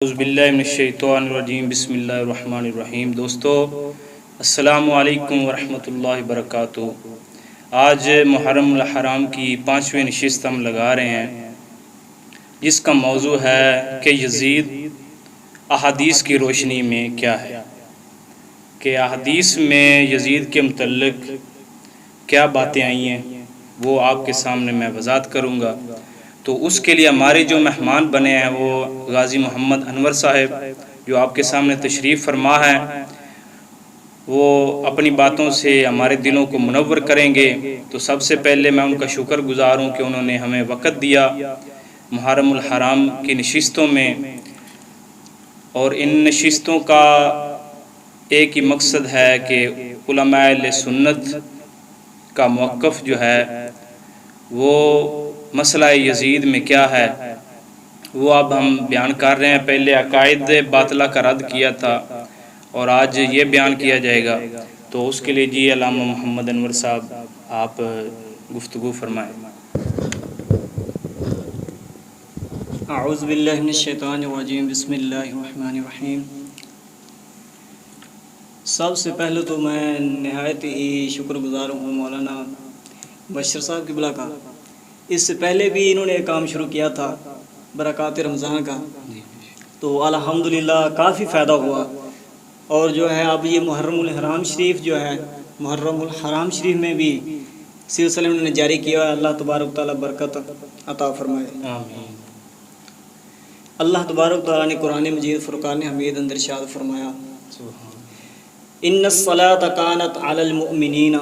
اعوذ باللہ من الشیطان الرجیم بسم اللہ الرحمن الرحیم۔ دوستو السلام علیکم ورحمۃ اللہ وبرکاتہ۔ آج محرم الحرام کی 5ویں نشست ہم لگا رہے ہیں، جس کا موضوع ہے کہ یزید احادیث کی روشنی میں کیا ہے، کہ احادیث میں یزید کے متعلق کیا باتیں آئی ہیں وہ آپ کے سامنے میں وضاحت کروں گا۔ تو اس کے لیے ہمارے جو مہمان بنے ہیں وہ غازی محمد انور صاحب، جو آپ کے سامنے تشریف فرما ہے، وہ اپنی باتوں سے ہمارے دلوں کو منور کریں گے۔ تو سب سے پہلے میں ان کا شکر گزار ہوں کہ انہوں نے ہمیں وقت دیا محرم الحرام کی نشستوں میں، اور ان نشستوں کا ایک ہی مقصد ہے کہ علماء اہل سنت کا موقف جو ہے وہ مسئلہ یزید میں کیا ہے وہ اب ہم بیان کر رہے ہیں۔ پہلے عقائد باطلہ کا رد کیا تھا اور آج یہ بیان کیا جائے گا۔ تو اس کے لیے جی علامہ محمد انور صاحب آپ گفتگو فرمائیں۔ اعوذ باللہ من الشیطان الرجیم بسم اللہ الرحمن الرحیم۔ سب سے پہلے تو میں نہایت ہی شکر گزار ہوں مولانا بشر صاحب کی بلا کا۔ اس سے پہلے بھی انہوں نے ایک کام شروع کیا تھا برکات رمضان کا، تو الحمدللہ کافی فائدہ ہوا۔ اور جو ہے اب یہ محرم الحرام شریف جو ہے، محرم الحرام شریف میں بھی سلسلے انہوں نے جاری کیا ہے۔ اللہ تبارک تعالیٰ برکت عطا فرمائے، آمین۔ اللہ تبارک تعالیٰ نے قرآن مجید فرقان حمید اندر ارشاد فرمایا، ان الصلاۃ کانت علی المؤمنین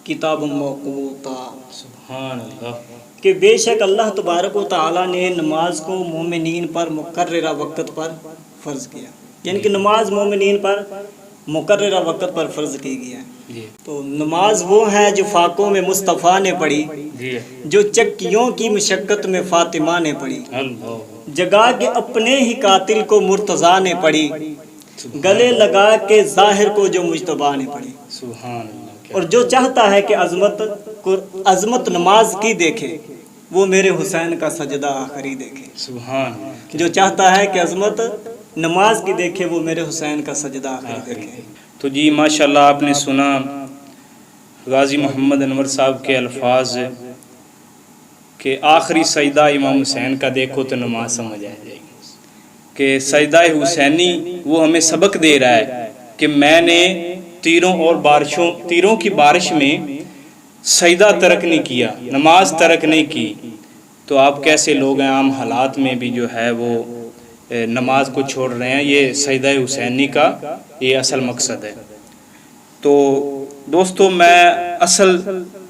کتاب موقوتا، سبحان اللہ، کہ بے شک اللہ تبارک و تعالیٰ نے نماز کو مومنین پر مقررہ وقت پر فرض کیا، یعنی کہ نماز مومنین پر مقررہ وقت پر فرض کی گئی ہے۔ تو نماز وہ ہے جو فاقوں میں مصطفیٰ نے پڑھی، جو چکیوں کی مشقت میں فاطمہ نے پڑھی، جگا کے اپنے ہی قاتل کو مرتضیٰ نے پڑھی، گلے لگا کے ظاہر کو جو مجتبیٰ نے پڑھی۔ سبحان اللہ۔ اور جو چاہتا ہے کہ عظمت نماز کی دیکھے وہ میرے حسین کا سجدہ آخری دیکھے۔ سبحان، جو چاہتا ہے کہ عظمت نماز کی دیکھے وہ میرے حسین کا سجدہ آخری دیکھے۔ تو جی ماشاءاللہ آپ نے سنا غازی محمد انور صاحب کے الفاظ کہ آخری سجدہ امام حسین کا دیکھو تو نماز سمجھ آ جائے گی، کہ سجدہ حسینی وہ ہمیں سبق دے رہا ہے کہ میں نے تیروں کی بارش میں سجدہ ترک نہیں کیا، نماز ترک نہیں کی۔ تو آپ کیسے لوگ ہیں عام حالات میں بھی جو ہے وہ نماز کو چھوڑ رہے ہیں؟ یہ سجدہ حسینی کا یہ اصل مقصد ہے۔ تو دوستو میں اصل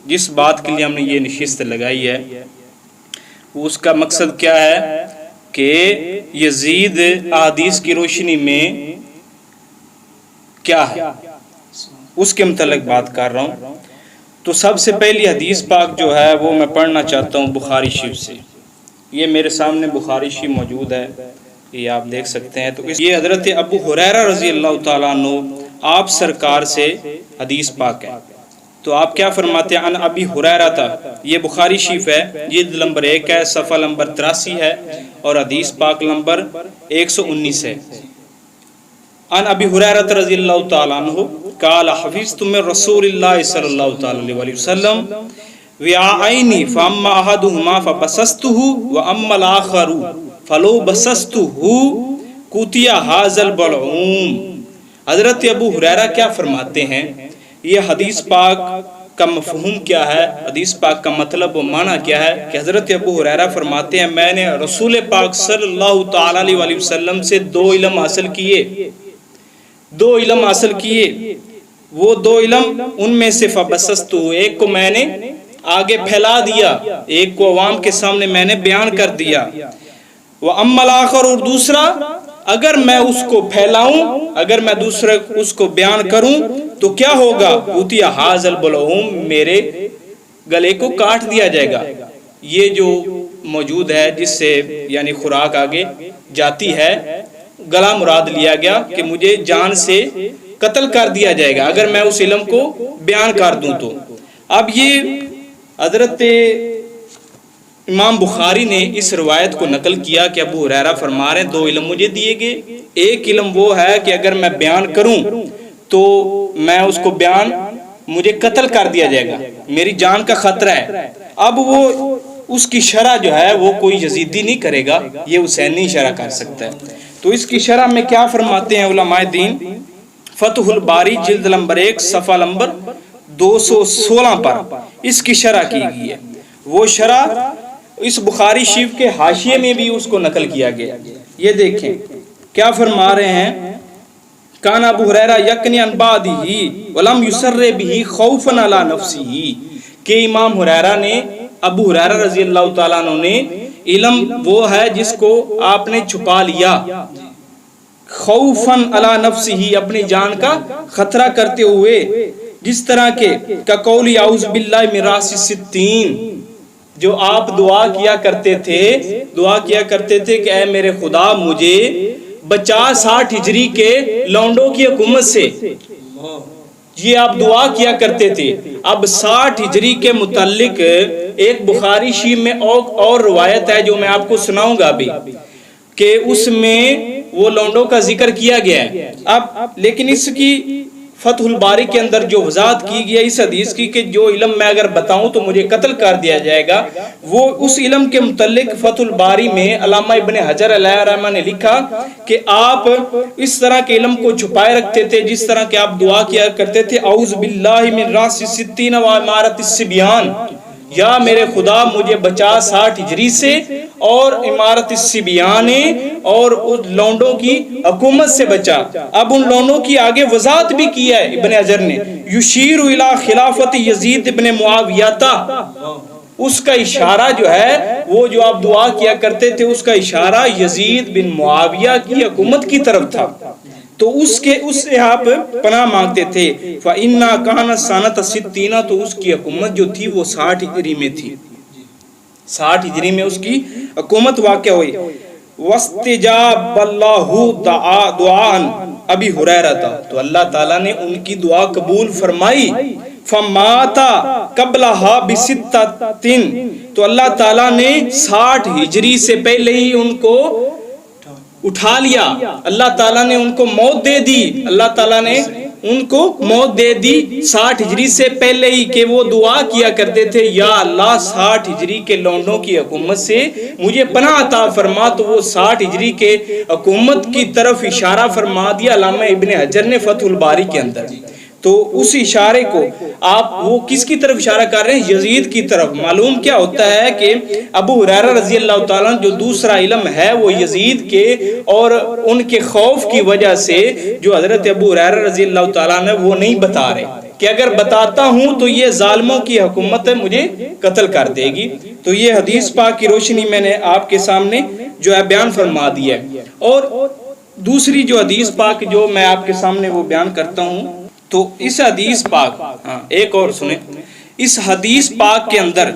جس بات کے لیے ہم نے یہ نشست لگائی ہے اس کا مقصد کیا ہے کہ یزید احادیث کی روشنی میں کیا ہے اس کے متعلق بات کر رہا ہوں۔ تو سب سے پہلی حدیث پاک جو ہے وہ میں پڑھنا چاہتا ہوں بخاری شریف سے۔ یہ میرے سامنے بخاری شریف موجود ہے، یہ آپ دیکھ سکتے ہیں۔ تو یہ حضرت ابو ہریرہ رضی اللہ تعالیٰ عنہ آپ سرکار سے حدیث پاک ہے۔ تو آپ کیا فرماتے ہیں؟ ان ابی ہریرہ تھا، یہ بخاری شریف ہے، جلد نمبر 1 ہے، صفحہ نمبر 83 ہے، اور حدیث پاک نمبر 119 ہے۔ ان ابی ہریرہ رضی اللہ تعالیٰ عنہ قال حفظت من رسول اللہ صلی اللہ تعالی علیہ وسلم وعائن فاما احدهما فبسسته واما الاخر فلو بسسته قوتي هذا البلعوم۔ حضرت ابو ہریرہ کیا فرماتے ہیں؟ یہ حدیث پاک کا مفہوم کیا ہے، حدیث پاک کا مطلب و معنی کیا ہے؟ کہ حضرت ابو ہریرہ فرماتے ہیں میں نے رسول پاک صلی اللہ تعالی علیہ وسلم سے 2 علم حاصل کیے، 2 علم حاصل کیے۔ وہ 2 علم ان میں سے فبسستو، ایک کو میں نے آگے پھیلا دیا، ایک کو عوام کے سامنے میں نے بیان کر دیا، وَأَمَّا الْآخَرُ، اور دوسرا اگر میں اس کو پھیلاؤں، اگر میں دوسرے اس کو بیان کروں تو کیا ہوگا؟ اُوتِیَ هَذَا الْبَلْعُومُ، میرے گلے کو کاٹ دیا جائے گا۔ یہ جو موجود ہے جس سے یعنی خوراک آگے جاتی ہے، گلا مراد لیا گیا کہ مجھے جان سے قتل کر دیا جائے گا اگر میں اس علم کو بیان کر دوں تو۔ اب یہ حضرت امام بخاری نے اس روایت کو نقل کیا کہ ابو ہریرہ فرما رہے ہیں 2 علم مجھے دیے گئے. ایک علم وہ ہے کہ اگر میں بیان کروں تو میں اس کو بیان مجھے قتل کر دیا جائے گا, میری جان کا خطرہ ہے. اب وہ اس کی شرح جو ہے وہ کوئی یزیدی نہیں کرے گا, یہ حسینی شرح کر سکتا ہے. تو اس کی شرح میں کیا فرماتے ہیں علماء دین؟ فتح الباری جلد نمبر 1 صفحہ نمبر 216 پر اس کی شرح کی گئی ہے. وہ شرح اس بخاری شریف کے حاشیے میں بھی اس کو نقل کیا گیا. یہ دیکھیں کیا فرما رہے ہیں, کان ابو ہریرہ یکنی عن بعدہ ولم یسر بہ خوفا علی نفسہ, کہ امام ہریرہ نے, ابو ہریرہ رضی اللہ تعالیٰ عنہ نے, علم وہ ہے جس کو آپ نے چھپا لیا, خوفا علی نفسہ, اپنی جان کا خطرہ کرتے ہوئے, جس طرح کے کقول اعوذ باللہ من راس الستین, جو آپ دعا کیا کرتے تھے کہ اے میرے خدا مجھے بچا 60 ہجری کے لونڈوں کی حکومت سے. یہ آپ دعا کیا کرتے تھے. اب 60 ہجری کے متعلق ایک بخاری شریف میں اور روایت ہے جو میں آپ کو سناؤں گا ابھی, کہ اس میں وہ لونڈوں کا ذکر کیا گیا ہے. اب لیکن اس کی فتح الباری کے اندر جو وضاحت کی گئی اس حدیث کی کہ جو علم میں اگر بتاؤں تو مجھے قتل کر دیا جائے گا, وہ اس علم کے متعلق فتح الباری میں علامہ ابن حجر علیہ رحمہ نے لکھا کہ آپ اس طرح کے علم کو چھپائے رکھتے تھے جس طرح کہ آپ دعا کیا کرتے تھے اعوذ باللہ من راس الستین و امارت الصبیان, یا میرے خدا مجھے بچا 60 ہجری سے اور امارت الصبیان اور اس لونڈوں کی حکومت سے بچا. اب ان لونڈوں کی آگے وضاحت بھی کیا ہے ابن حجر نے, یشیر الی خلافت یزید ابن معاویہ, اس کا اشارہ جو ہے وہ جو آپ دعا کیا کرتے تھے اس کا اشارہ یزید بن معاویہ کی حکومت کی طرف تھا. تو اس سے آپ پناہ مانگتے تھے. فَإِنَّا كَانَ سَنَةَ سِتِّينَ, تو اس کی حکومت جو تھی وہ 60 ہجری میں تھی, 60 ہجری میں اس کی حکومت واقع ہوئی. وَاسْتِجَابَ اللَّهُ دُعَاءً ابی ہریرہ, تو اللہ تعالیٰ نے ان کی دعا قبول فرمائی. فَمَاتَ قَبْلَهَا بِسِتَّةٍ, تو اللہ تعالیٰ نے 60 ہجری سے پہلے ہی ان کو اٹھا لیا, اللہ تعالیٰ نے ان کو موت دے دی, اللہ تعالیٰ نے ان کو موت دے دی 60 ہجری سے پہلے ہی, کہ وہ دعا کیا کرتے تھے یا اللہ 60 ہجری کے لونڈوں کی حکومت سے مجھے پناہ عطا فرما. تو وہ 60 ہجری کے حکومت کی طرف اشارہ فرما دیا علامہ ابن حجر نے فتح الباری کے اندر. تو اس اشارے کو آپ وہ کس کی طرف اشارہ کر رہے ہیں؟ یزید کی طرف. معلوم کیا ہوتا ہے کہ ابو ہریرہ رضی اللہ تعالیٰ جو دوسرا علم ہے وہ یزید کے اور ان کے خوف کی وجہ سے جو حضرت ابو ہریرہ رضی اللہ تعالیٰ نے وہ نہیں بتا رہے کہ اگر بتاتا ہوں تو یہ ظالموں کی حکومت مجھے قتل کر دے گی. تو یہ حدیث پاک کی روشنی میں نے آپ کے سامنے جو ہے بیان فرما دی ہے. اور دوسری جو حدیث پاک جو میں آپ کے سامنے وہ بیان کرتا ہوں, تو اس حدیث پاک ایک اور سنیں, اس حدیث پاک کے اندر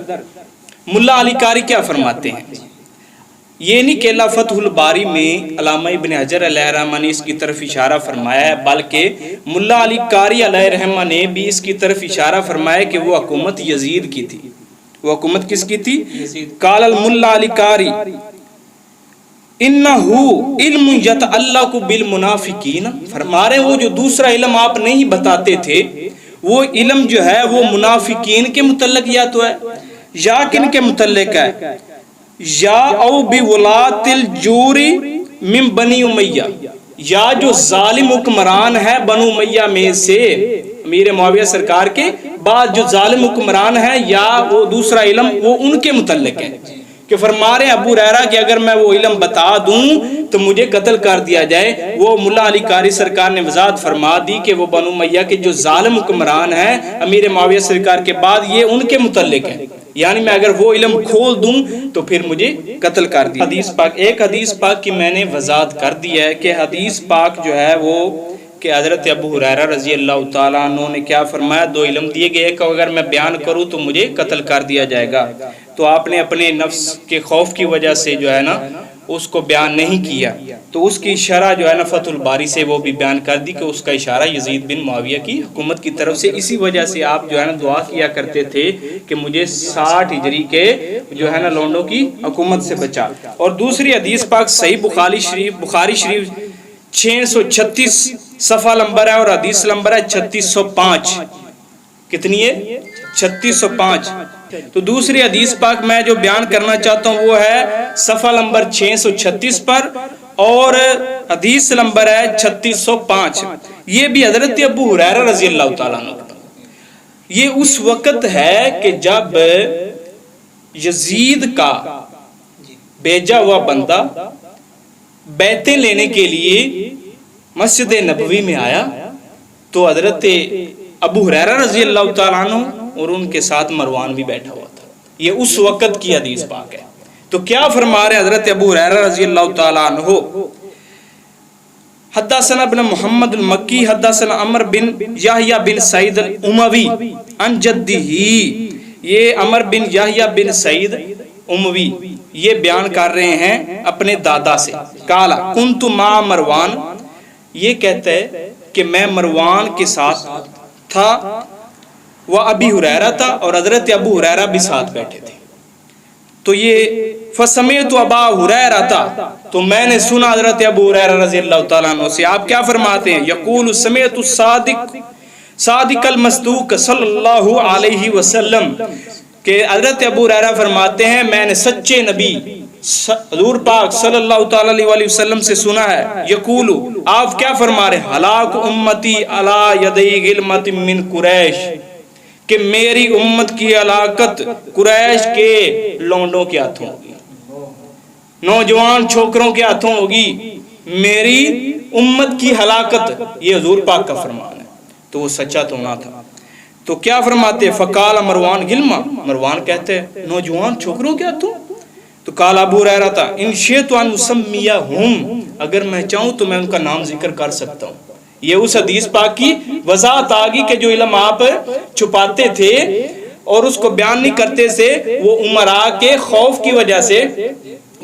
ملا علی قاری کیا فرماتے ہیں؟ یہ نہیں کہ اللہ فتح الباری میں علامہ ابن حجر علیہ رحمہ نے اس کی طرف اشارہ فرمایا ہے, بلکہ ملا علی قاری علیہ رحمہ نے بھی اس کی طرف اشارہ فرمایا کہ وہ حکومت یزید کی تھی. وہ حکومت کس کی تھی؟ قال الملا علی قاری انہو علم یتعلق بالمنافقین, فرما رہے ہیں وہ جو دوسرا علم آپ نہیں بتاتے تھے وہ علم جو ہے وہ منافقین کے متعلق یا تو ہے یا کن کے متعلق ہے, یا او بولات الجوری من بنی امیہ, یا جو ظالم حکمران ہے بنو امیہ میں سے امیر معاویہ سرکار کے بعد جو ظالم حکمران ہے, یا وہ دوسرا علم وہ ان کے متعلق ہے. کہ فرما رہے ہیں ابو ہریرہ کہ اگر میں وہ علم بتا دوں تو مجھے قتل کر دیا جائے. وہ ملا علی قاری سرکار نے وضاحت فرما دی کہ وہ بنو امیہ کے جو ظالم حکمران ہیں امیر معاویہ سرکار کے بعد یہ ان کے متعلق ہے, یعنی میں اگر وہ علم کھول دوں تو پھر مجھے قتل کر دیا. حدیث پاک, ایک حدیث پاک کی میں نے وضاحت کر دی ہے کہ حدیث پاک جو ہے وہ کہ حضرت ابو ہریرہ رضی اللہ تعالیٰ عنہ نے کیا فرمایا, 2 علم دیے گئے کہ اگر میں بیان کروں تو مجھے قتل کر دیا جائے گا. تو آپ نے اپنے نفس کے خوف کی وجہ سے جو ہے نا اس کو بیان نہیں کیا، تو اس کی شرح جو ہے نا فتح الباری سے وہ بھی بیان کر دی کہ اس کا اشارہ یزید بن معاویہ کی حکومت کی طرف سے، اسی وجہ سے آپ جو ہے نا دعا کیا کرتے تھے کہ مجھے 60 ہجری کے جو ہے نا لونڈوں کی حکومت سے بچا۔ اور دوسری حدیث پاک صحیح بخاری شریف 636 صفحہ نمبر ہے اور حدیث نمبر ہے 3605۔ کتنی ہے؟ 3605۔ تو دوسری حدیث پاک میں جو بیان کرنا چاہتا ہوں وہ ہے صفحہ نمبر 636 پر اور حدیث نمبر ہے 3605۔ یہ بھی حضرت ابو ہریرہ رضی اللہ تعالیٰ عنہ، یہ اس وقت ہے کہ جب یزید کا بھیجا ہوا بندہ بیعتیں لینے کے لیے مسجد نبوی میں آیا تو حضرت ابو ہریرہ رضی اللہ تعالیٰ عنہ اور ان کے ساتھ مروان بھی بیٹھا ہوا تھا۔ یہ اس وقت کی حدیث پاک ہے۔ تو کیا فرما رہے حضرت ابو ہریرہ رضی اللہ تعالیٰ عنہ؟ حدثنا ابن محمد المکی حدثنا عمر بن یحییٰ بن سعید الاموی عن جدہ، یہ عمر بن یحییٰ بن سعید اموی یہ بیان کر رہے ہیں اپنے دادا سے، قال کنت مع مروان، یہ کہتا ہے کہ میں مروان کے ساتھ تھا، وہ ابی ہریرہ تھا اور حضرت ابو ہریرہ بھی ساتھ بیٹھے تھے۔ تو یہ فسمعت ابا ہریرہ تھا، تو میں نے سنا حضرت ابو ہریرہ رضی اللہ تعالیٰ عنہ سے، آپ کیا فرماتے ہیں؟ یقول سمعت الصادق المصدوق صلی اللہ علیہ وسلم، کہ حضرت ابو ہریرہ فرماتے ہیں میں نے سچے نبی حضور پاک صلی اللہ تعالیٰ علیہ وسلم سے سنا ہے، یقول آپ کیا فرما رہے ہیں؟ ہلاک امتی علی یدی غلمۃ من قریش، کہ میری امت کی ہلاکت قریش کے لونڈوں کے ہاتھوں ہوگی، نوجوان چھوکروں کے ہاتھوں ہوگی، میری امت کی ہلاکت، یہ حضور پاک کا فرمان ہے۔ تو وہ سچا تو نہ تھا۔ تو کیا فرماتے؟ فقال مروان غلمہ، مروان کہتے ہیں نوجوان چھوکروں کے ہاتھوں؟ تو قال ابو ہریرہ تھا ان شئت ان اسمیہم، اگر میں چاہوں تو میں ان کا نام ذکر کر سکتا ہوں۔ یہ اس حدیث پاک کی وضاحت آگی کہ جو علم آپ چھپاتے تھے اور اس کو بیان نہیں کرتے تھے، وہ امراء کے خوف کی وجہ سے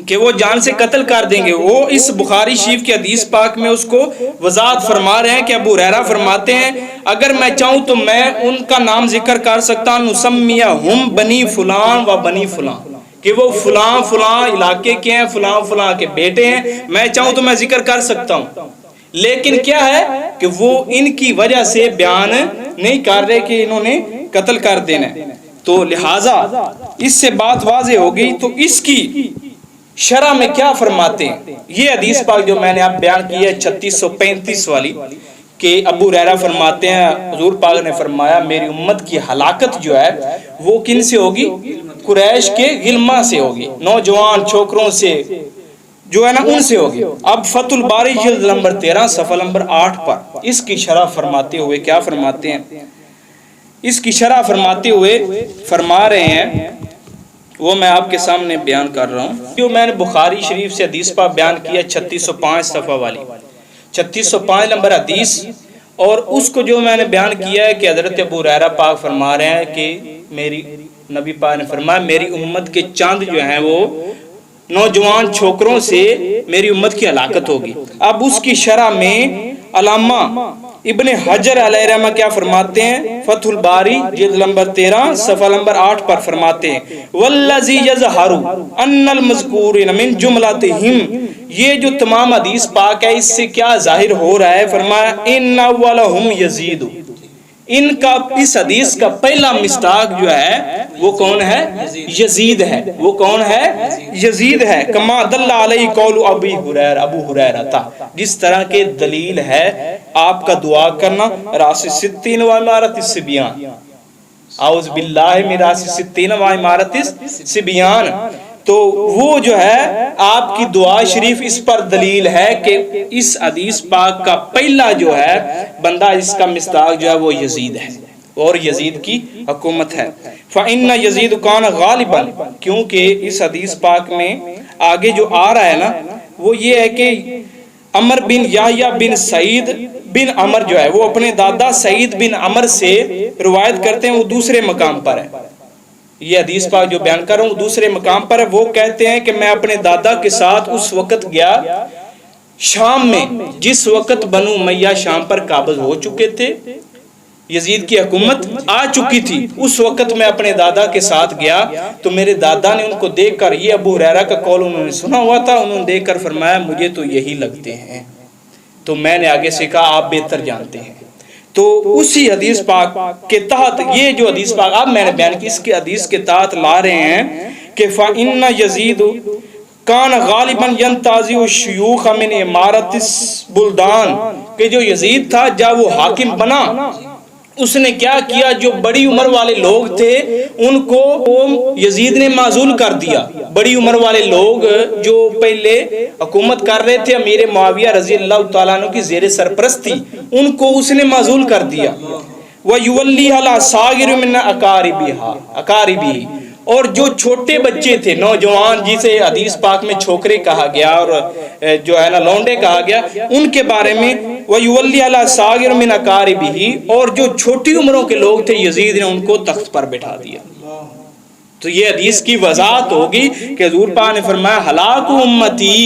کہ وہ جان سے قتل کر دیں گے، وہ اس بخاری شریف کی حدیث پاک میں اس کو وضاحت فرما رہے ہیں کہ ابو ہریرہ فرماتے ہیں اگر میں چاہوں تو میں ان کا نام ذکر کر سکتا ہوں، نسمیہم بنی فلان و بنی فلان، کہ وہ فلاں فلاں علاقے کے ہیں، فلاں فلاں کے بیٹے ہیں، میں چاہوں تو میں ذکر کر سکتا ہوں، لیکن کیا ہے کہ وہ ان کی وجہ سے بیان نہیں کر رہے کہ انہوں نے قتل کر دینا ہے۔ تو لہٰذا اس سے بات واضح ہو گئی۔ تو اس کی شرح میں کیا فرماتے ہیں؟ یہ حدیث پاک جو میں نے آپ بیان کی ہے 3635 والی، کہ ابو ہریرہ فرماتے ہیں حضور پاک نے فرمایا میری امت کی ہلاکت جو ہے وہ کن سے ہوگی؟ قریش کے غلمہ سے ہوگی، نوجوان چھوکروں سے جو ہے نا ان سے ہوگی۔ اب فتح الباری جلد نمبر 13 صفحہ نمبر 8 پر اس کی شرح فرماتے ہوئے کیا فرماتے ہیں؟ اس کی شرح فرماتے ہوئے فرما رہے ہیں، وہ میں آپ کے سامنے بیان کر رہا ہوں، جو میں نے بخاری شریف سے حدیث پاک بیان کیا 3605 صفحہ والی، 3605 نمبر حدیث، اور اس کو جو میں نے بیان کیا ہے کہ حضرت ابو ہریرہ پاک فرما رہے ہیں کہ میری نبی پاک نے فرمایا میری امت کے چاند جو ہیں وہ نوجوان چھوکروں سے میری امت کی ہلاکت ہوگی۔ اب اس کی شرح میں علامہ ابن حجر علیہ رحمہ کیا فرماتے ہیں؟ فتح الباری جلد نمبر 13 صفحہ نمبر 8 پر فرماتے ہیں والذی یظہر ان المذکورین من جملتہم، یہ جو تمام حدیث پاک ہے اس سے کیا ظاہر ہو رہا ہے؟ فرمایا ان اولہم یزید، ان کا اس حدیث کا پہلا مصداق جو ہے وہ کون ہے؟ یزید ہے۔ وہ کون ہے؟ یزید ہے۔ کما دل علیہ قول ابو ہریرہ تھا، جس طرح کے دلیل ہے آپ کا دعا کرنا راس ستین و عمارت الصبیان، اعوذ باللہ من راس ستین و عمارت الصبیان، تو وہ جو ہے آپ کی دعا شریف اس پر دلیل ہے کہ اس حدیث پاک کا پہلا جو ہے بندہ اس کا مصداق جو ہے وہ یزید ہے اور یزید کی حکومت ہے۔ فَإِنَّ يَزِيدُ كَانَ غَالِبًا، کیونکہ اس حدیث پاک میں آگے جو آ رہا ہے نا وہ یہ ہے کہ عمر بن یحییٰ بن سعید بن عمر جو ہے وہ اپنے دادا سعید بن عمر سے روایت کرتے ہیں، وہ دوسرے مقام پر ہے، یہ حدیث پاک جو بیان کر رہا ہوں دوسرے مقام پر ہے، وہ کہتے ہیں کہ میں اپنے دادا کے ساتھ اس وقت گیا شام میں جس وقت بنو امیہ شام پر قابض ہو چکے تھے، یزید کی حکومت آ چکی تھی، اس وقت میں اپنے دادا کے ساتھ گیا تو میرے دادا نے ان کو دیکھ کر، یہ ابو ہریرہ کا قول انہوں نے سنا ہوا تھا، انہوں نے دیکھ کر فرمایا مجھے تو یہی لگتے ہیں، تو میں نے آگے سے کہا آپ بہتر جانتے ہیں۔ تو اسی حدیث پاک کے تحت یہ جو حدیث پاک اب میں نے بیان کی، اس کے حدیث کے تحت لا رہے ہیں کہ فَإِنَّ يَزِيدُ کان غالباً ينتازع الشیوخ من امارت البلدان، کہ جو یزید تھا جب وہ حاکم بنا اس نے کیا کیا، جو بڑی عمر والے لوگ تھے ان کو یزید نے معزول کر دیا۔ بڑی عمر والے لوگ جو پہلے حکومت کر رہے تھے امیر معاویہ رضی اللہ تعالیٰ عنہ کی زیر سرپرستی، ان کو اس نے معزول کر دیا۔ وَيُوَلِّيهَا الْأَصَاغِرُ مِنْ أَقَارِبِهِ، اور جو چھوٹے بچے تھے، نوجوان جسے حدیث پاک میں چھوکرے کہا گیا اور جو ہے نا لونڈے کہا گیا، ان کے بارے میں وَيُوَلِّيهَا الْأَصَاغِرُ مِنْ أَقَارِبِهِ، اور جو چھوٹی عمروں کے لوگ تھے یزید نے ان کو تخت پر بٹھا دیا۔ تو یہ حدیث کی وضاحت ہوگی کہ حضور پاک نے فرمایا ہلاک امتی،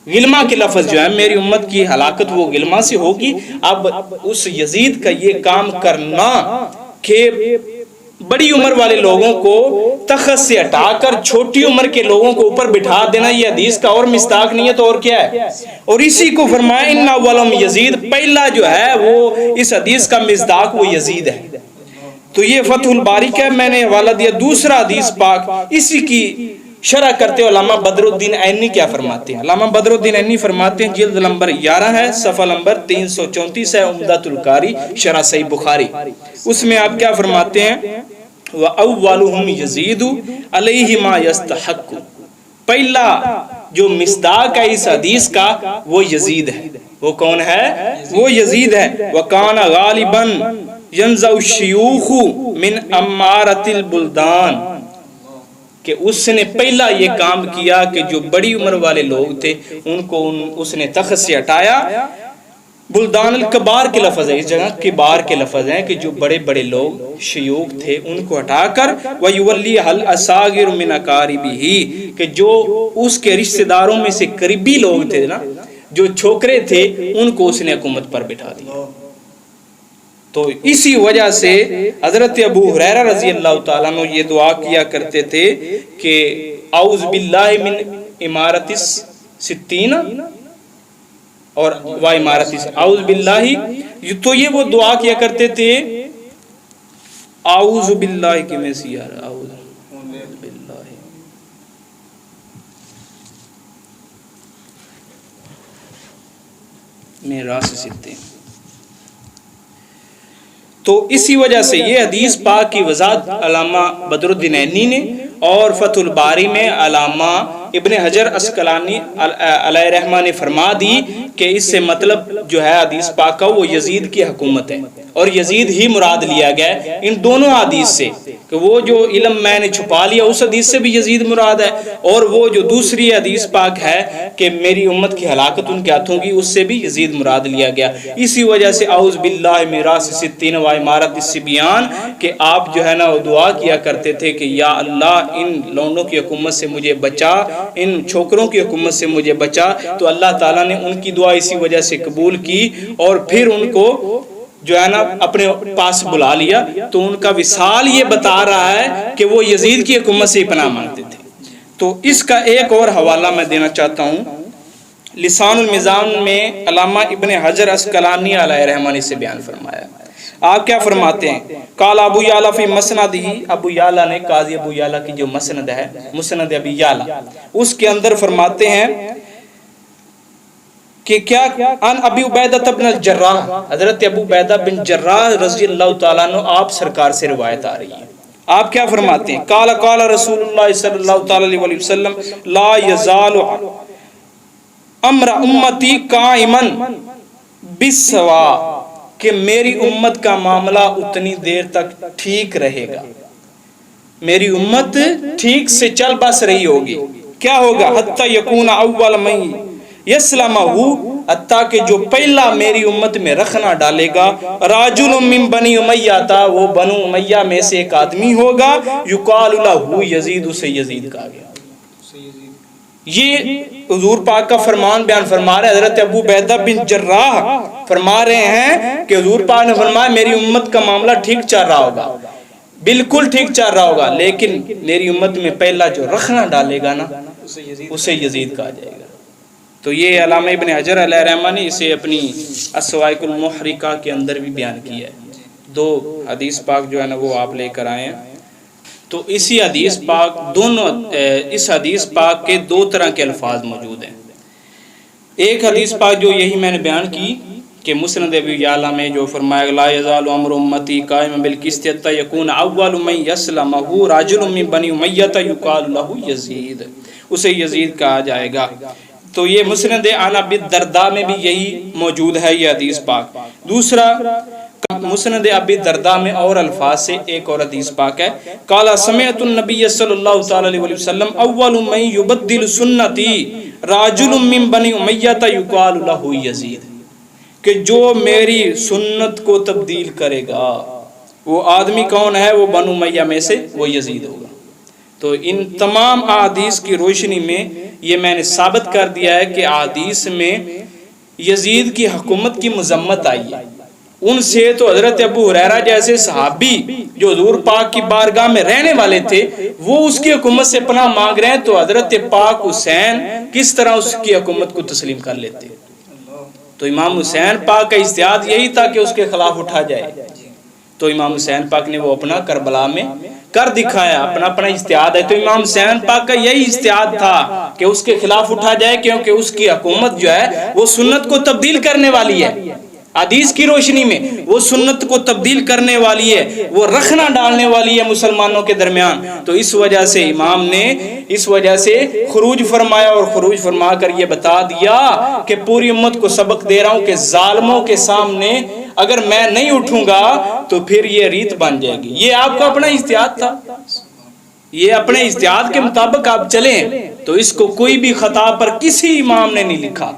غلما کے لفظ جو ہے میری امت کی ہلاکت وہ غلما سے ہوگی۔ اب اس یزید کا یہ کام کرنا کہ بڑی عمر والے لوگوں کو تخت سے ہٹا کر چھوٹی عمر کے لوگوں کو اوپر بٹھا دینا، یہ حدیث کا اور مصداق نہیں ہے تو اور کیا ہے؟ اور اسی کو فرمایا ان اولم یزید، پہلا جو ہے وہ اس حدیث کا مصداق وہ یزید ہے۔ تو یہ فتح الباری کا میں نے حوالہ دیا۔ دوسرا حدیث پاک اسی کی شرح کرتے علامہ بدر الدین عینی کیا فرماتے ہیں؟ علامہ بدر الدین عینی فرماتے ہیں، جلد نمبر 11 ہے، صفحہ نمبر 334 ہے، عمدۃ القاری شرح صحیح بخاری، اس میں آپ کیا فرماتے ہیں؟ وَأَوَّلُهُمْ يَزِيدُ عَلَيْهِ مَا يَسْتَحَقُّ، پہلا جو مصداق ہے اس حدیث کا وہ یزید ہے۔ وہ کون ہے؟ وہ یزید ہے۔ وَكَانَ غَالِبًا يَنزَعُ الشِّيُوخُ مِنْ أَمَّارَةِ الْبُلْدَانِ، کہ اس نے پہلا یہ کام کیا کہ جو بڑی عمر والے لوگ تھے ان کو اس نے تخت سے ہٹایا۔ بلدان الکبار کے لفظ ہے، اس جگہ کبار کے لفظ ہیں کہ جو بڑے بڑے لوگ شیوخ تھے ان کو ہٹا کر وَيُوَلِّيهَا الْأَصَاغِرُ مِنْ أَقَارِبِهِ، کہ جو اس کے رشتہ داروں میں سے قریبی لوگ تھے نا، جو چھوکرے تھے ان کو اس نے حکومت پر بٹھا دیا۔ تو اسی وجہ سے حضرت ابو ہریرہ رضی اللہ تعالیٰ عنہ یہ دعا کیا کرتے تھے کہ اعوذ باللہ من امارت الستین اور وامارت اعوذ باللہ، تو یہ وہ دعا کیا کرتے تھے اعوذ باللہ کی میں سے یار اعوذ باللہ میں راس ستے۔ تو اسی وجہ سے یہ حدیث پاک کی وضاحت علامہ بدر الدین عینی نے، اور فتح الباری میں علامہ ابن حجر عسقلانی علیہ رحمہ نے فرما دی کہ اس سے مطلب جو ہے حدیث پاک کا وہ یزید کی حکومت ہے، اور یزید ہی مراد لیا گیا ان دونوں حدیث سے، کہ وہ جو علم میں نے چھپا لیا اس حدیث سے بھی یزید مراد ہے، اور وہ جو دوسری حدیث پاک ہے کہ میری امت کی ہلاکت ان کے ہاتھوں کی، اس سے بھی یزید مراد لیا گیا۔ اسی وجہ سے اعوذ باللہ من راس الستین و امارت الصبیان، کہ آپ جو ہے نا دعا کیا کرتے تھے کہ یا اللہ ان لونڈوں کی حکومت سے مجھے بچا، ان چھوکروں کی حکومت سے مجھے بچا۔ تو اللہ تعالیٰ نے ان کی دعا اسی وجہ سے قبول کی، اور پھر ان کو جو ہے نا اپنے پاس بلا لیا۔ تو ان کا وصال یہ بتا رہا ہے کہ وہ یزید کی حکومت سے پناہ مانگتے تھے۔ تو اس کا ایک اور حوالہ میں دینا چاہتا ہوں، لسان المیزان میں علامہ ابن حجر عسقلانی علیہ رحمہ نے سے بیان فرمایا۔ آپ کیا فرماتے ہیں؟ قال ابو یعلا فی مسندہ، ابو یعلا نے، قاضی ابو یعلا کی جو مسند ہے، مسند ابی یعلا، اس کے اندر فرماتے ہیں کہ کیا ان ابی عبیدہ بن الجراح، حضرت ابو عبیدہ بن جراح رضی اللہ تعالیٰ عنہ آپ سرکار سے روایت آ رہی ہے۔ آپ کیا فرماتے ہیں؟ قال قال رسول اللہ صلی اللہ تعالیٰ علیہ وسلم لا یزال امر امتی قائما بالسوا، کہ میری امت کا معاملہ اتنی دیر تک ٹھیک رہے گا، میری امت ٹھیک سے چل بس رہی ہوگی۔ کیا ہوگا؟ حتی یکون اول من یسلمہو حتیٰ کہ جو پہلا میری امت میں رخنا ڈالے گا راجل من بنی امیہ تھا، وہ بنو امیہ میں سے ایک آدمی ہوگا، یقال لہ یزید، اسے یزید کہا گیا۔ یہ حضور پاک کا فرمان بیان فرما رہے حضرت ابو عبیدہ بن جراح فرما رہے ہیں کہ حضور پاک نے فرمایا میری امت کا معاملہ ٹھیک چل رہا ہوگا، بالکل ٹھیک چل رہا ہوگا، لیکن میری امت میں پہلا جو رخنا ڈالے گا نا اسے یزید کہا جائے گا۔ تو یہ علامہ ابن حجر علیہ رحمہ نے اسے اپنی الصواعق المحرقہ کے اندر بھی بیان کیا ہے۔ دو حدیث پاک جو ہے نا وہ آپ لے کر آئے ہیں۔ تو اسی حدیث پاک اس حدیث پاک کے دو طرح کے الفاظ موجود ہیں۔ ایک حدیث پاک جو یہی میں نے بیان کی کہ مسند ابی یعلا میں جو فرمایا لا یزال امر امتی قائما بالقسط حتی یکون اول من یسلمہ رجل من بنی امیہ یقال لہ یزید، اسے یزید کہا جائے گا۔ تو یہ مسند عن ابی الدرداء میں بھی یہی موجود ہے یہ حدیث پاک۔ دوسرا مسند ابی الدرداء میں اور الفاظ سے ایک اور حدیث پاک ہے، قال سمعت النبی صلی اللہ تعالی علیہ وسلم اول من یبدل سنتی رجل من بنی امیہ یقال لہ یزید، کہ جو میری سنت کو تبدیل کرے گا وہ آدمی کون ہے؟ وہ بنو امیہ میں سے وہ یزید ہوگا۔ تو ان تمام احادیث کی روشنی میں یہ میں نے ثابت کر دیا ہے کہ احادیث میں یزید کی حکومت کی مذمت آئی ہے۔ ان سے تو حضرت ابو ہریرہ جیسے صحابی جو حضور پاک کی بارگاہ میں رہنے والے تھے وہ اس کی حکومت سے پناہ مانگ رہے ہیں، تو حضرت پاک حسین کس طرح اس کی حکومت کو تسلیم کر لیتے؟ تو امام حسین پاک کا اجتہاد یہی تھا کہ اس کے خلاف اٹھا جائے، تو امام حسین پاک نے وہ اپنا کربلا میں کر دکھایا، اپنا اجتہاد ہے۔ تو امام حسین پاک کا یہی اجتہاد تھا کہ اس کے خلاف اٹھا جائے، کیونکہ اس کی حکومت جو ہے وہ سنت کو تبدیل کرنے والی ہے۔ حدیث کی روشنی میں وہ سنت کو تبدیل کرنے والی ہے، وہ رخنا ڈالنے والی ہے مسلمانوں کے درمیان۔ تو اس وجہ سے امام نے اس وجہ سے خروج فرمایا، اور خروج فرما کر یہ بتا دیا کہ پوری امت کو سبق دے رہا ہوں کہ ظالموں کے سامنے اگر میں نہیں اٹھوں گا تو پھر یہ ریت بن جائے گی۔ یہ آپ کا اپنا اجتہاد تھا، یہ اپنے اجتہاد کے مطابق آپ چلیں، تو اس کو کوئی بھی خطا پر کسی امام نے نہیں لکھا،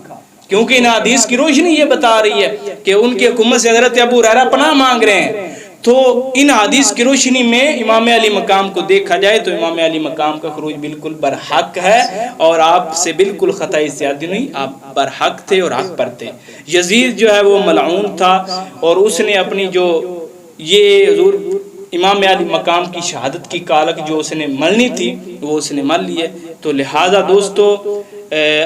کیونکہ ان حدیث کی روشنی یہ بتا رہی ہے کہ ان کی حکومت سے حضرت ابو ہریرہ پناہ مانگ رہے ہیں۔ تو ان حدیث کی روشنی میں امام علی مقام کو دیکھا جائے تو امام علی مقام کا خروج بالکل برحق ہے، اور آپ سے بالکل خطا اجتہادی نہیں، آپ برحق تھے اور حق پر تھے۔ یزید جو ہے وہ ملعون تھا، اور اس نے اپنی جو یہ حضور امام علی مقام کی شہادت کی کالک جو اس نے ملنی تھی وہ اس نے مل لی ہے۔ تو لہٰذا دوستو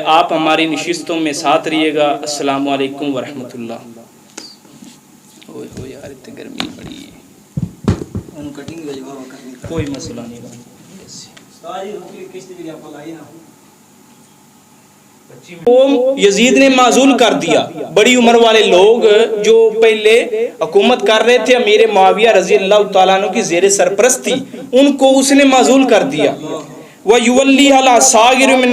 آپ ہماری نشستوں میں ساتھ رہیے گا۔ السلام علیکم ورحمۃ اللہ۔ یار اتنی گرمی پڑی ہے، کوئی مسئلہ نہیں۔ یزید نے معزول کر دیا، بڑی عمر والے لوگ جو پہلے حکومت کر رہے تھے امیر معاویہ رضی اللہ تعالیٰ عنہ کی زیر سرپرستی، ان کو اس نے معزول کر دیا۔ وَيُوَلِّيهَا الْأَصَاغِرُ مِنْ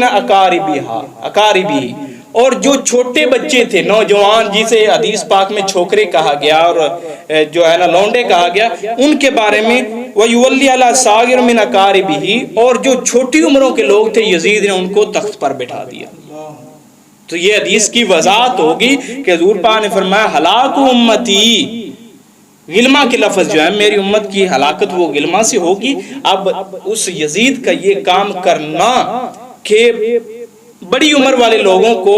أَقَارِبِهِ، اور جو چھوٹے بچے تھے، نوجوان جسے حدیث پاک میں چھوکرے کہا گیا اور جو ہے نا لونڈے کہا گیا، ان کے بارے میں وَيُوَلِّيهَا الْأَصَاغِرُ مِنْ أَقَارِبِهِ، اور جو چھوٹی عمروں کے لوگ تھے یزید نے ان کو تخت پر بٹھا دیا۔ تو یہ حدیث کی وضاحت ہوگی کہ حضور پاک نے فرمایا ہلاک امتی، غلمہ کے لفظ جو ہے میری امت کی ہلاکت وہ غلمہ سے ہوگی۔ اب اس یزید کا یہ کام کرنا کہ بڑی عمر والے لوگوں کو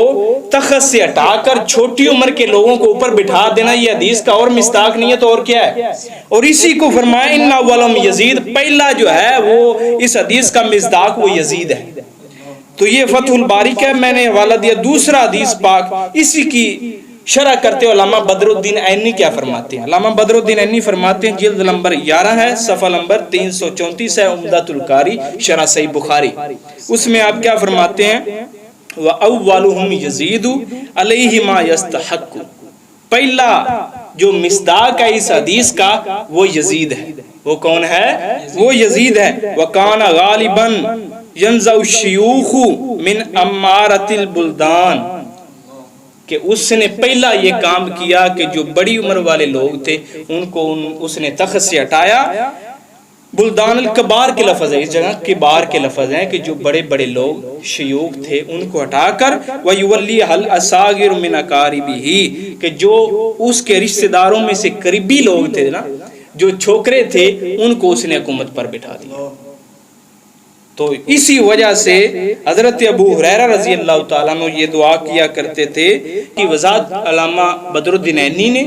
تخت سے ہٹا کر چھوٹی عمر کے لوگوں کو اوپر بٹھا دینا، یہ حدیث کا اور مصداق نہیں ہے تو اور کیا ہے؟ اور اسی کو فرمایا ان اولم یزید، پہلا جو ہے وہ اس حدیث کا مصداق وہ یزید ہے۔ تو یہ فتح الباری کا میں نے حوالہ دیا۔ دوسرا حدیث پاک اسی کی شرح کرتے ہوئے علامہ بدر الدین عینی کیا فرماتے ہیں؟ علامہ بدر الدین عینی فرماتے ہیں، جلد نمبر 11 ہے، صفحہ نمبر 334 ہے، عمدۃ القاری شرح صحیح بخاری، اس میں آپ کیا فرماتے ہیں؟ وَأَوَّلُهُمْ يَزِيدُ عَلَيْهِ مَا يَسْتَحَقُّ، پہلا جو مصداق ہے اس حدیث کا وہ یزید ہے۔ وہ کون ہے؟ وہ یزید ہے۔ وَكَانَ غَالِبًا يَنزَعُ الشِّيُوخُ مِنْ أَمَّارَةِ الْبُلْدَانِ، کہ اس نے پہلا یہ کام کیا کہ جو بڑی عمر والے لوگ تھے ان کو اس نے تخت سے ہٹایا، بلدان الکبار کے لفظ ہے، اس جگہ کبار کے لفظ ہیں کہ جو بڑے بڑے لوگ شیوخ تھے ان کو ہٹا کر وَيُوَلِّي الْأَصَاغِرُ مِنْ أَقَارِبِهِ، کہ جو اس کے رشتہ داروں میں سے قریبی لوگ تھے نا، جو چھوکرے تھے، ان کو اس نے حکومت پر بٹھا دیا۔ تو اسی وجہ سے حضرت ابو ہریرہ رضی اللہ تعالیٰ عنہ یہ دعا کیا کرتے تھے کہ وضاحت علامہ بدر الدین عینی نے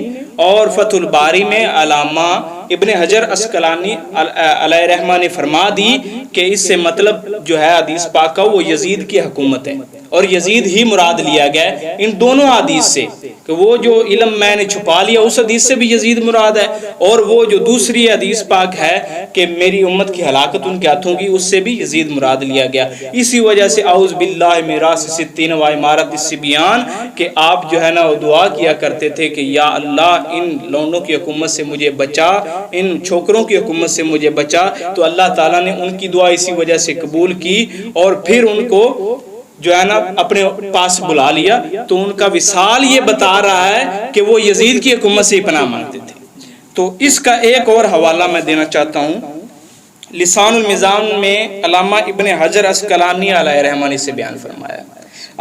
اور فتح الباری میں علامہ ابن حجر عسقلانی علیہ رحمہ نے فرما دی کہ اس سے مطلب جو ہے حدیث پاک کا وہ یزید کی حکومت ہے، اور یزید ہی مراد لیا گیا ہے ان دونوں حدیث سے، کہ وہ جو علم میں نے چھپا لیا اس حدیث سے بھی یزید مراد ہے، اور وہ جو دوسری حدیث پاک ہے کہ میری امت کی ہلاکت ان کے ہاتھوں کی، اس سے بھی یزید مراد لیا گیا۔ اسی وجہ سے اعوذ باللہ میراث ستین و امارت الصبیان، کہ آپ جو ہے نا وہ دعا کیا کرتے تھے کہ یا اللہ ان لونڈوں کی حکومت سے مجھے بچا، ان چھوکروں کی حکومت سے مجھے بچا۔ تو اللہ تعالیٰ نے ان کی دعا اسی وجہ سے قبول کی، اور پھر ان کو جو ہے نا اپنے پاس بلا لیا۔ تو ان کا وصال یہ بتا رہا ہے کہ وہ یزید کی حکومت سے ہی پناہ مانگتے تھے۔ تو اس کا ایک اور حوالہ میں دینا چاہتا ہوں، لسان المیزان میں علامہ ابن حجر عسقلانی علیہ رحمہ نے سے بیان فرمایا۔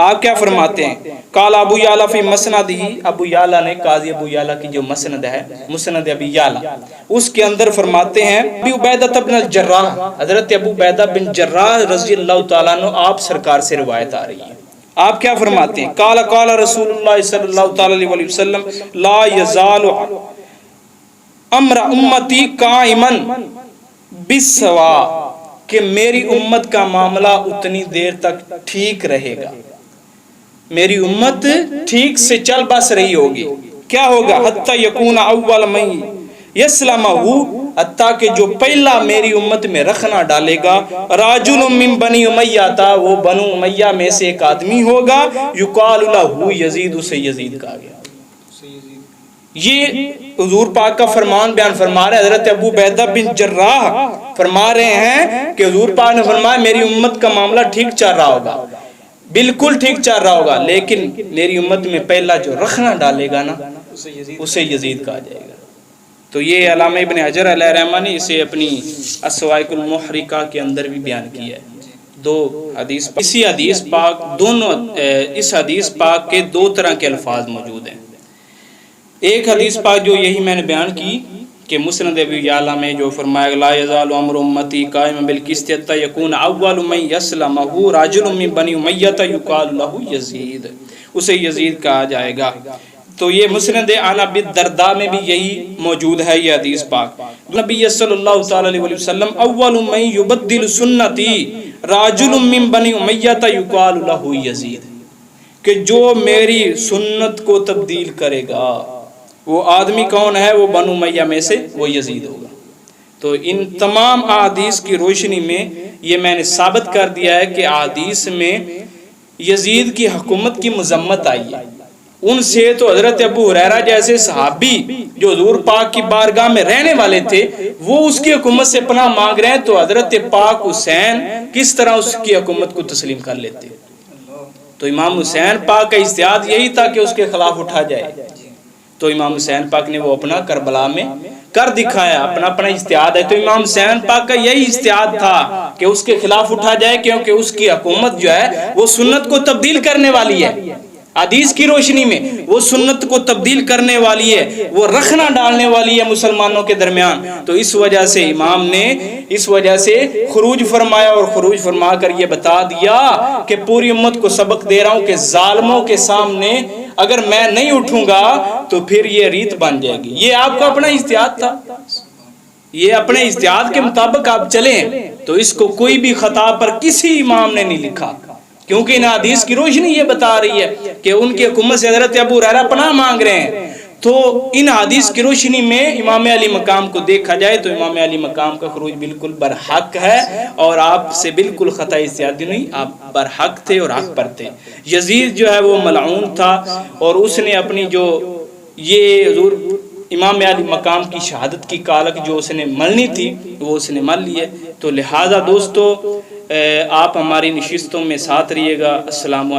آپ کیا فرماتے ہیں؟ قال ابو یعلا فی مسندہ، ابو یعلا نے، قاضی ابو یعلا کی جو مسند ہے، مسند ابی یعلا، اس کے اندر فرماتے ہیں ابی عبیدہ بن الجراح، حضرت ابو عبیدہ بن جراح رضی اللہ تعالیٰ عنہ آپ سرکار سے روایت آ رہی ہے۔ آپ کیا فرماتے ہیں؟ قال قال رسول اللہ صلی اللہ تعالیٰ علیہ وسلم لا یزال امر امتی قائما بالسوا، کہ میری امت کا معاملہ اتنی دیر تک ٹھیک رہے گا، میری امت ٹھیک سے چل بس رہی ہوگی۔ کیا ہوگا؟ حتی یکون اول من یسلمہ، حتیٰ کہ جو پہلا میری امت میں رخنا ڈالے گا، راجل من بنی امیہ تھا، وہ بنو امیہ میں سے ایک آدمی ہوگا، یقال لہ یزید، اسے یزید کہا گیا۔ یہ حضور پاک کا فرمان بیان فرما رہے ہیں، حضرت ابو عبیدہ بن جراح فرما رہے ہیں کہ حضور پاک نے فرمایا میری امت کا معاملہ ٹھیک چل رہا ہوگا، بالکل ٹھیک چل رہا ہوگا، لیکن میری امت میں پہلا جو رخنا ڈالے گا نا، اسے یزید کہا جائے گا۔ تو یہ علامہ ابن حجر علیہ رحمہ نے اسے اپنی الصواعق المحرقہ کے اندر بھی بیان کیا ہے۔ دو حدیث، اسی حدیث پاک دونوں، اس حدیث پاک کے دو طرح کے الفاظ موجود ہیں۔ ایک حدیث پاک جو یہی میں نے بیان کی کہ مسند ابی یعلا میں جو فرمایا لا یزال امر امتی قائما بالقسط حتی یکون اول من یسلمہ راجل من بنی امیہ یقال لہ یزید، اسے یزید کہا جائے گا۔ تو یہ مسند عن ابی الدرداء میں بھی یہی موجود ہے یہ حدیث پاک۔ نبی صلی اللہ تعالی علیہ وسلم اول من یبدل سنتی راجل من بنی امیہ یقال لہ یزید، کہ جو میری سنت کو تبدیل کرے گا وہ آدمی کون ہے؟ وہ بنو امیہ میں سے وہ یزید ہوگا۔ تو ان تمام احادیث کی روشنی میں یہ میں نے ثابت کر دیا ہے کہ احادیث میں یزید کی حکومت کی مذمت آئی ہے۔ ان سے تو حضرت ابو ہریرہ جیسے صحابی جو حضور پاک کی بارگاہ میں رہنے والے تھے وہ اس کی حکومت سے پناہ مانگ رہے ہیں، تو حضرت پاک حسین کس طرح اس کی حکومت کو تسلیم کر لیتے؟ تو امام حسین پاک کا اجتہاد یہی تھا کہ اس کے خلاف اٹھا جائے، تو امام حسین پاک نے وہ اپنا کربلا میں کر دکھایا، اپنا اجتہاد ہے۔ تو امام حسین پاک کا یہی اجتہاد تھا کہ اس کے خلاف اٹھا جائے، کیونکہ اس کی حکومت جو ہے وہ سنت کو تبدیل کرنے والی ہے، حدیث کی روشنی میں وہ سنت کو تبدیل کرنے والی ہے، وہ رخنا ڈالنے والی ہے مسلمانوں کے درمیان۔ تو اس وجہ سے امام نے اس وجہ سے خروج فرمایا، اور خروج فرما کر یہ بتا دیا کہ پوری امت کو سبق دے رہا ہوں کہ ظالموں کے سامنے اگر میں نہیں اٹھوں گا تو پھر یہ ریت بن جائے گی۔ یہ آپ کا اپنا اجتہاد تھا، یہ اپنے اجتہاد کے مطابق آپ چلیں، تو اس کو کوئی بھی خطا پر کسی امام نے نہیں لکھا، کیونکہ ان حدیث کی روشنی یہ بتا رہی ہے کہ ان کی حکومت سے حضرت ابو ہریرہ پناہ مانگ رہے ہیں۔ تو ان حدیث کی روشنی میں امام علی مقام کو دیکھا جائے تو امام علی مقام کا خروج بالکل برحق ہے، اور آپ سے بالکل خطا اجتہادی نہیں، آپ برحق تھے اور حق پر تھے۔ یزید جو ہے وہ ملعون تھا، اور اس نے اپنی جو یہ حضور امام علی مقام کی شہادت کی کالک جو اس نے ملنی تھی وہ اس نے مل لی ہے۔ تو لہٰذا دوستو آپ ہماری نشستوں میں ساتھ رہیے گا۔ السلام علیکم۔